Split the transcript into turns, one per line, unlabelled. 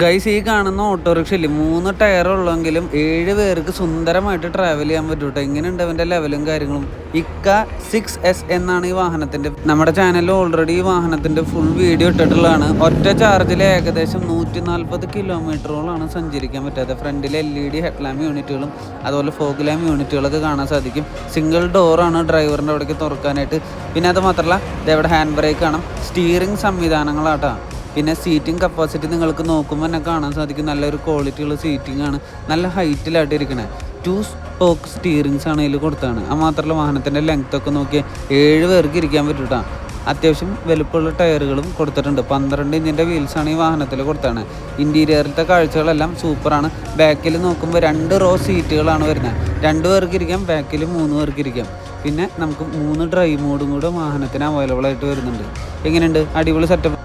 Guys, ഈ കാണുന്ന ഓട്ടോറിക്ഷയിൽ 3 ടയർ ഉള്ളെങ്കിലും 7 പേർക്ക് സുന്ദരമായിട്ട് ട്രാവൽ ചെയ്യാൻ പറ്റും കേട്ടോ. ഇങ്ങനെയുണ്ട് അവൻ്റെ ലെവലും കാര്യങ്ങളും. ഇക്ക 6S എന്നാണ് ഈ വാഹനത്തിൻ്റെ. നമ്മുടെ ചാനലിൽ ഓൾറെഡി ഈ വാഹനത്തിൻ്റെ ഫുൾ വീഡിയോ ഇട്ടിട്ടുള്ളതാണ്. ഒറ്റ ചാർജിൽ ഏകദേശം 140 കിലോമീറ്ററോളാണ് സഞ്ചരിക്കാൻ പറ്റാതെ. ഫ്രണ്ടിൽ LED ഹെഡ് ലാമ്പ് യൂണിറ്റുകളും അതുപോലെ ഫോഗ് ലാമ്പ് യൂണിറ്റുകളൊക്കെ കാണാൻ സാധിക്കും. സിംഗിൾ ഡോറാണ് ഡ്രൈവറിൻ്റെ അവിടേക്ക് തുറക്കാനായിട്ട്. പിന്നെ അത് മാത്രമല്ല, ഇതവിടെ ഹാൻഡ് ബ്രേക്ക് കാണാം, സ്റ്റിയറിംഗ് സംവിധാനങ്ങളാട്ടോ. പിന്നെ സീറ്റിംഗ് കപ്പാസിറ്റി നിങ്ങൾക്ക് നോക്കുമ്പോൾ തന്നെ കാണാൻ സാധിക്കും. നല്ലൊരു ക്വാളിറ്റിയുള്ള സീറ്റിംഗ് ആണ്, നല്ല ഹൈറ്റിലായിട്ട് ഇരിക്കണേ. 2 സ്പോക്ക് സ്റ്റിയറിങ്സ് ആണ് ഇതിൽ കൊടുത്താണ്. അത് മാത്രമല്ല, വാഹനത്തിൻ്റെ ലെങ്ത്തൊക്കെ നോക്കിയാൽ 7 പേർക്ക് ഇരിക്കാൻ പറ്റും കേട്ടോ. അത്യാവശ്യം വലുപ്പമുള്ള ടയറുകളും കൊടുത്തിട്ടുണ്ട്. 12 ഇഞ്ചിൻ്റെ വീൽസാണ് ഈ വാഹനത്തിൽ കൊടുത്താണ്. ഇൻറ്റീരിയറിലത്തെ കാഴ്ചകളെല്ലാം സൂപ്പറാണ്. ബാക്കിൽ നോക്കുമ്പോൾ 2 റോ സീറ്റുകളാണ് വരുന്നത്. 2 പേർക്ക് ഇരിക്കാം, ബാക്കിൽ 3 പേർക്ക് ഇരിക്കാം. പിന്നെ നമുക്ക് 3 ഡ്രൈവ് മോഡും കൂടെ വാഹനത്തിന് അവൈലബിൾ ആയിട്ട് വരുന്നുണ്ട്. എങ്ങനെയുണ്ട്? അടിപൊളി സെറ്റപ്പ്.